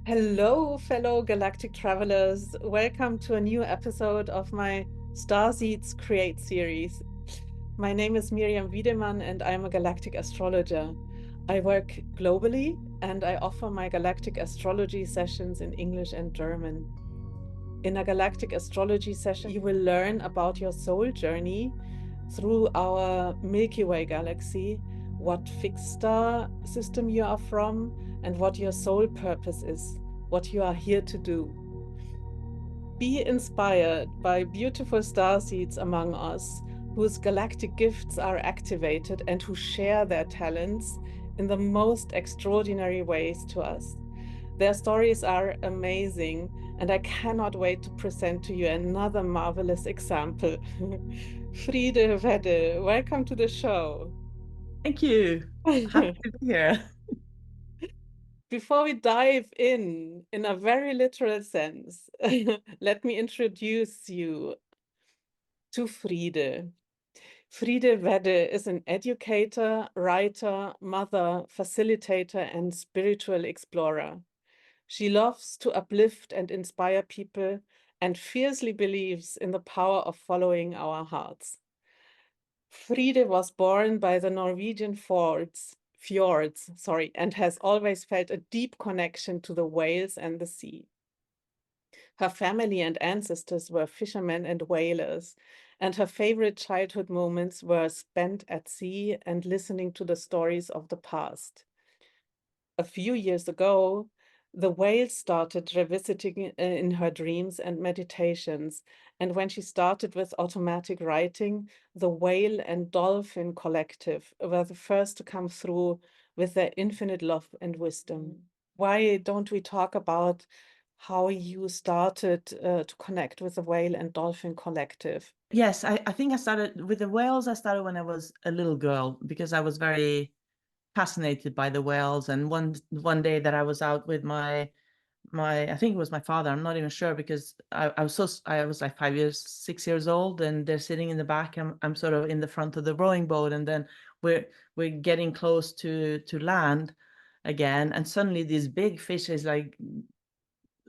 Hello, fellow galactic travelers. Welcome to a new episode of my Starseeds Create series. My name is Miriam Wiedemann and I'm a galactic astrologer. I work globally and I offer my galactic astrology sessions in English and German. In a galactic astrology session, you will learn about your soul journey through our Milky Way galaxy, what fixed star system you are from, and what your soul purpose is, what you are here to do. Be inspired by beautiful starseeds among us, whose galactic gifts are activated and who share their talents in the most extraordinary ways to us. Their stories are amazing, and I cannot wait to present to you another marvelous example. Fride Vedde, welcome to the show. Thank you. Happy to be here. Before we dive in a very literal sense, let me introduce you to Fride. Fride Vedde is an educator, writer, mother, facilitator, and spiritual explorer. She loves to uplift and inspire people and fiercely believes in the power of following our hearts. Fride was born by the Norwegian fjords, and has always felt a deep connection to the whales and the sea. Her family and ancestors were fishermen and whalers, and her favorite childhood moments were spent at sea and listening to the stories of the past. A few years ago, the whales started revisiting in her dreams and meditations. And when she started with automatic writing, the Whale and Dolphin Collective were the first to come through with their infinite love and wisdom. Why don't we talk about how you started to connect with the Whale and Dolphin Collective? Yes, I think I started with the whales. I started when I was a little girl because I was very fascinated by the whales. And one day that I was out with my I think it was my father. I'm not even sure because I was like 5 years, 6 years old, and they're sitting in the back. I'm sort of in the front of the rowing boat, and then we're getting close to land again, and suddenly these big fishes like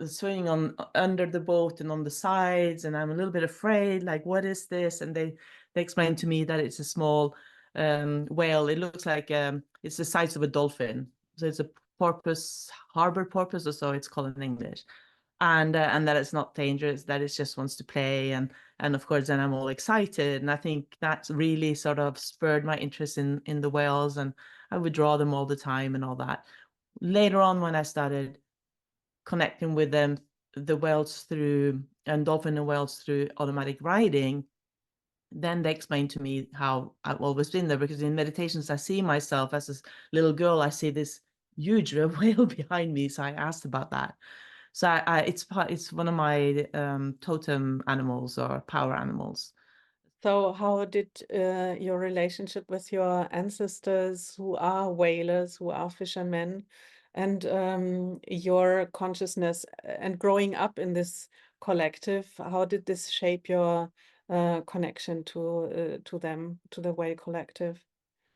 swimming on under the boat and on the sides, and I'm a little bit afraid, like, what is this? And they explained to me that it's a small whale. It looks like it's the size of a dolphin. So it's a porpoise, harbor porpoise, or so it's called in English. And that it's not dangerous, that it just wants to play. And of course then I'm all excited. And I think that's really sort of spurred my interest in the whales, and I would draw them all the time and all that. Later on, when I started connecting with them, the whales through and dolphin and whales through automatic writing, then they explained to me how I've always been there, because in meditations I see myself as this little girl. I see this huge whale behind me, so I asked about that. So it's one of my totem animals or power animals. So, how did your relationship with your ancestors, who are whalers, who are fishermen, and your consciousness and growing up in this collective, how did this shape your connection to them, to the whale collective?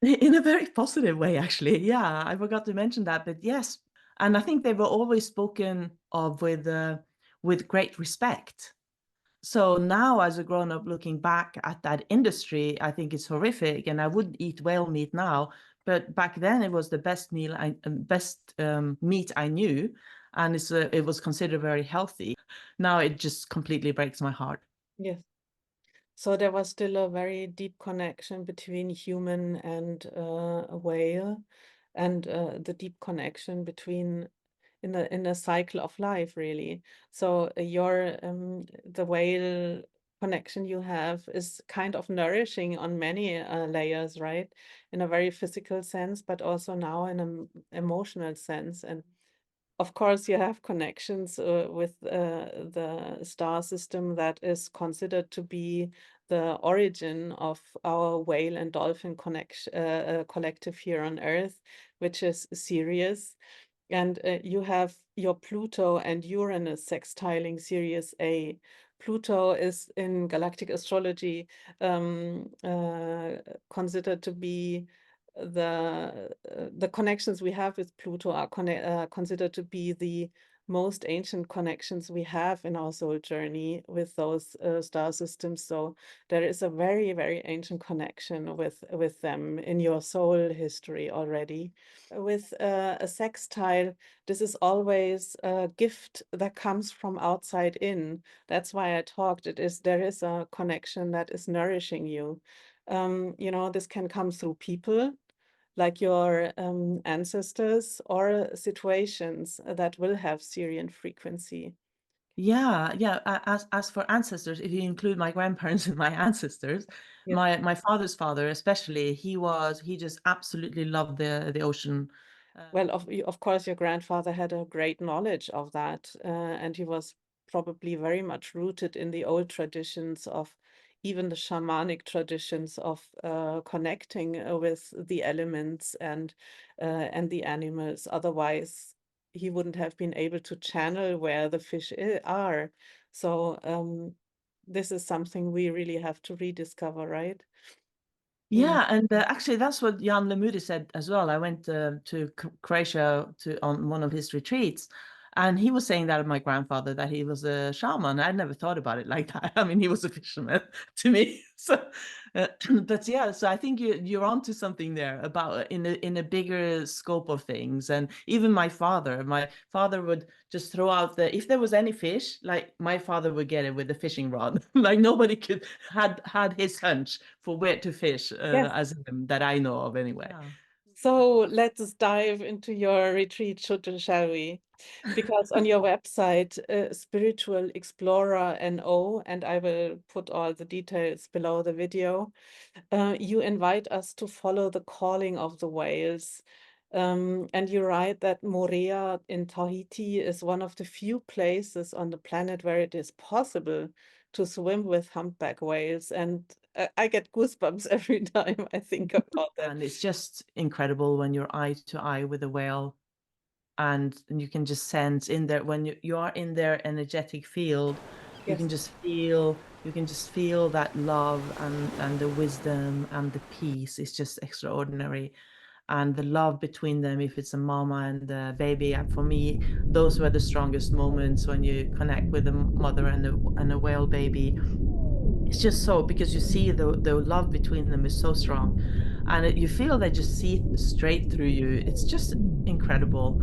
In a very positive way, actually. Yeah, I forgot to mention that, but yes. And I think they were always spoken of with great respect. So now, as a grown up looking back at that industry, I think it's horrific, and I wouldn't eat whale meat now. But back then, it was the best meat I knew, and it was considered very healthy. Now it just completely breaks my heart. Yes. So there was still a very deep connection between human and a whale, and the deep connection between in a cycle of life, really. So your the whale connection you have is kind of nourishing on many layers, right? In a very physical sense, but also now in an emotional sense. And of course, you have connections with the star system that is considered to be the origin of our whale and dolphin collective here on Earth, which is Sirius. And you have your Pluto and Uranus sextiling Sirius A. Pluto is in galactic astrology considered to be the connections we have with Pluto are considered to be the most ancient connections we have in our soul journey with those star systems. So there is a very, very ancient connection with them in your soul history already. With a sextile, this is always a gift that comes from outside in. That's why I talked. There is a connection that is nourishing you. You know, this can come through people like your ancestors, or situations that will have Syrian frequency. Yeah, yeah. As for ancestors, if you include my grandparents and my ancestors, Yes. my father's father especially, he just absolutely loved the ocean. Well, of course, your grandfather had a great knowledge of that, and he was probably very much rooted in the old traditions of even the shamanic traditions of connecting with the elements and the animals. Otherwise, he wouldn't have been able to channel where the fish are. So this is something we really have to rediscover, right? Mm. Yeah, and actually, that's what Jan Lemudi said as well. I went to Croatia on one of his retreats, and he was saying that of my grandfather, that he was a shaman. I'd never thought about it like that. I mean, he was a fisherman to me. So, but yeah, so I think you're onto something there about in a bigger scope of things. And even my father would just throw out if there was any fish, like my father would get it with a fishing rod. Like nobody had his hunch for where to fish Yes. as him that I know of anyway. Yeah. So let's dive into your retreat, shall we? Because on your website, Spiritual Explorer NO, and I will put all the details below the video, you invite us to follow the calling of the whales. And you write that Moorea in Tahiti is one of the few places on the planet where it is possible to swim with humpback whales. And I get goosebumps every time I think about that. And it's just incredible when you're eye to eye with a whale, and you can just sense in there when you are in their energetic field, you Yes. can just feel that love and the wisdom and the peace is just extraordinary. And the love between them, if it's a mama and a baby, for me, those were the strongest moments when you connect with a mother and a whale baby. It's just so, because you see the love between them is so strong, and you feel they just see straight through you. It's just incredible.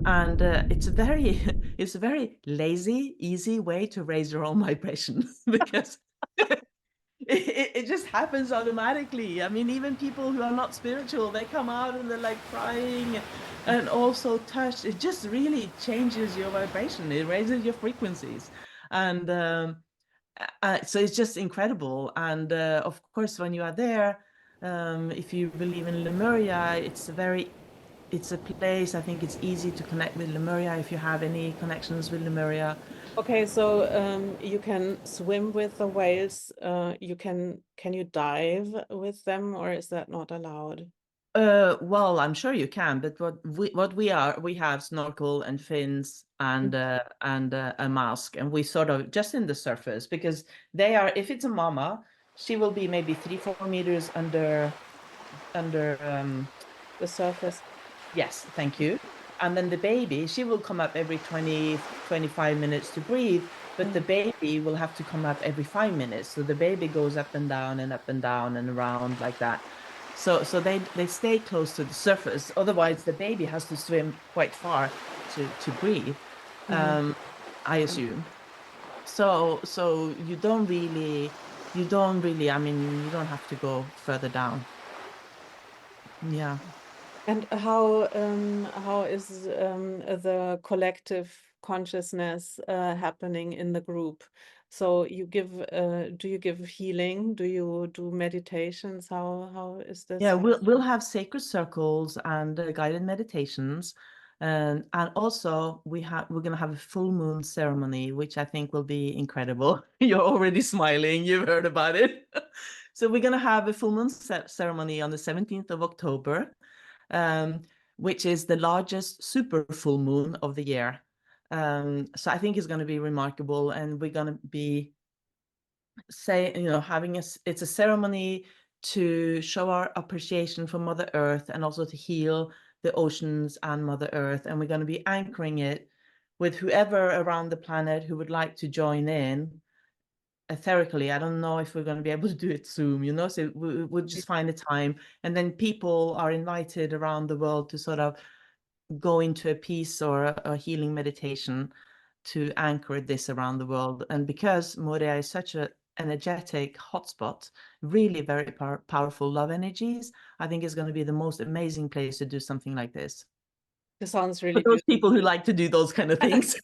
And it's a very lazy, easy way to raise your own vibration because it just happens automatically. I mean, even people who are not spiritual, they come out and they're like crying and also touched. It just really changes your vibration. It raises your frequencies. And so it's just incredible. And of course, when you are there, if you believe in Lemuria, it's a place, I think it's easy to connect with Lemuria if you have any connections with Lemuria. Okay, so you can swim with the whales. Can you dive with them, or is that not allowed? Well, I'm sure you can, but we have snorkel and fins and a mask, and we sort of just in the surface, because they are, if it's a mama, she will be maybe 3-4 meters under. The surface. Yes, thank you. And then the baby, she will come up every 20-25 minutes to breathe, but the Mm. baby will have to come up every 5 minutes. So the baby goes up and down and up and down and around like that. So they stay close to the surface. Otherwise, the baby has to swim quite far to breathe, Mhm. I assume. So you don't really, I mean, you don't have to go further down. Yeah. And how is the collective consciousness happening in the group? So do you give healing? Do you do meditations? How is this Yeah, happening? we'll have sacred circles and guided meditations, and also we're gonna have a full moon ceremony, which I think will be incredible. You're already smiling. You've heard about it. So we're gonna have a full moon ceremony on the 17th of October, um, which is the largest super full moon of the year. So I think it's gonna be remarkable, and we're gonna be having it's a ceremony to show our appreciation for Mother Earth and also to heal the oceans and Mother Earth. And we're going to be anchoring it with whoever around the planet who would like to join in etherically. I don't know if we're going to be able to do it Zoom, so we'll just find a time, and then people are invited around the world to sort of go into a peace or a healing meditation to anchor this around the world. And because Morea is such an energetic hotspot, really very powerful love energies, I think it's going to be the most amazing place to do something like this. It sounds For really those people who beautiful. like to do those kind of things.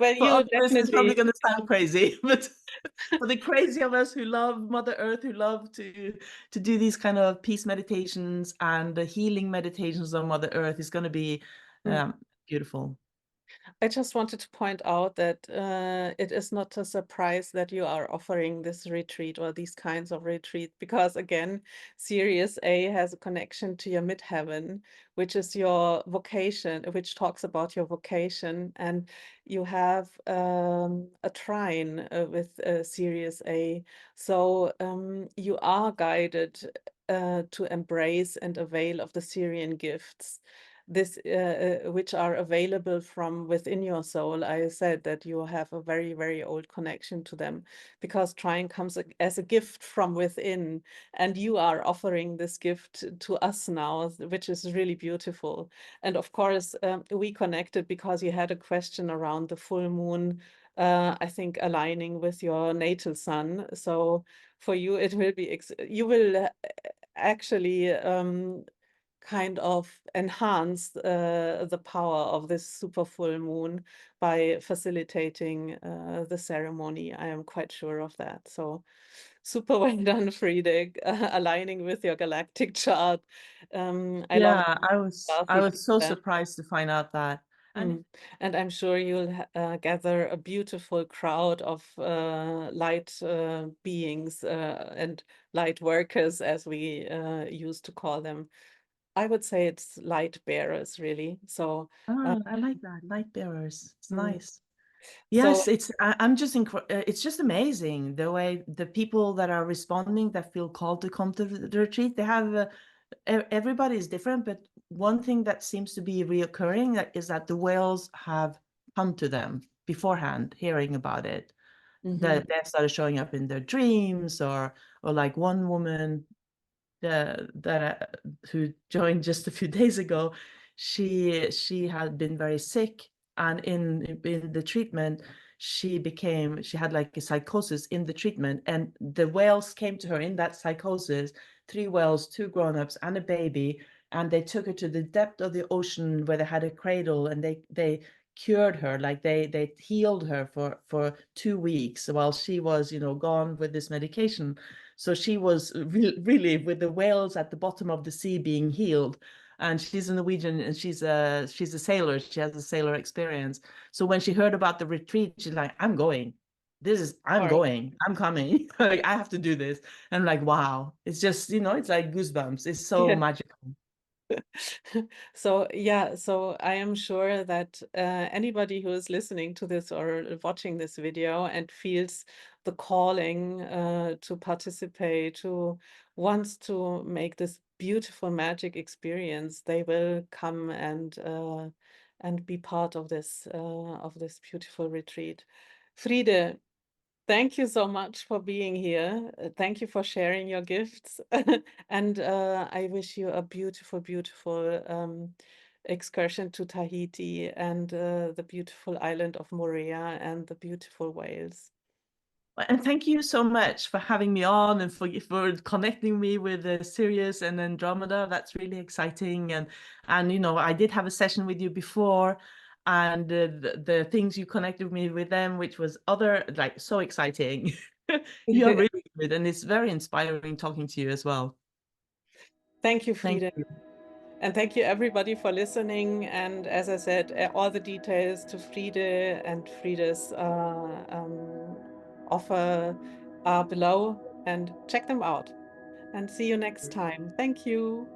Well, For you others, it's probably definitely. going to sound crazy, but for the crazy of us who love Mother Earth, who love to do these kind of peace meditations and the healing meditations on Mother Earth, is going to be Mm. beautiful. I just wanted to point out that it is not a surprise that you are offering this retreat or these kinds of retreat, because again, Sirius A has a connection to your midheaven, which is your vocation, which talks about your vocation, and you have a trine with Sirius A. So you are guided to embrace and avail of the Syrian gifts, which are available from within your soul. I said that you have a very, very old connection to them, because trying comes as a gift from within, and you are offering this gift to us now, which is really beautiful. And of course, we connected because you had a question around the full moon, I think aligning with your natal sun. So for you, it will be, you will actually kind of enhance the power of this super full moon by facilitating the ceremony. I am quite sure of that. So super well done, Fride, aligning with your galactic chart. I love Yeah, I Darcy was so feedback. surprised to find out that. And And I'm sure you'll gather a beautiful crowd of light beings and light workers, as we used to call them. I would say it's light bearers, really. So, I like that. Light bearers. It's mm, nice. so Yes, I'm just it's just amazing the way the people that are responding, that feel called to come to the retreat. They have everybody is different, but one thing that seems to be reoccurring is that the whales have come to them beforehand, hearing about it. mhm. That they started showing up in their dreams, or like one woman that who joined just a few days ago, she had been very sick, and in the treatment she had like a psychosis in the treatment, and the whales came to her in that psychosis, 3 whales, 2 grown-ups and a baby, and they took her to the depth of the ocean where they had a cradle, and they cured her, like they healed her for 2 weeks while she was gone with this medication. So she was really with the whales at the bottom of the sea being healed. And she's a Norwegian, and she's a sailor. She has a sailor experience. So when she heard about the retreat, she's like, I'm going. I'm Or going. I'm coming. Like, I have to do this. And I'm like, wow. It's just, it's like goosebumps. It's so yeah. magical. So yeah, so I am sure that anybody who is listening to this or watching this video and feels the calling to participate, who wants to make this beautiful magic experience, they will come and be part of this beautiful retreat. Fride, thank you so much for being here. Thank you for sharing your gifts. And I wish you a beautiful, beautiful excursion to Tahiti and the beautiful island of Moorea and the beautiful whales. And thank you so much for having me on, and for connecting me with Sirius and Andromeda. That's really exciting. And I did have a session with you before, and the things you connected me with them, which was other like so exciting. You are really good, and it's very inspiring talking to you as well. Thank you, Thank Frida. you. And thank you everybody for listening. And as I said, all the details to Fride and Frida's offer are below, and check them out. And see you next time. Thank you.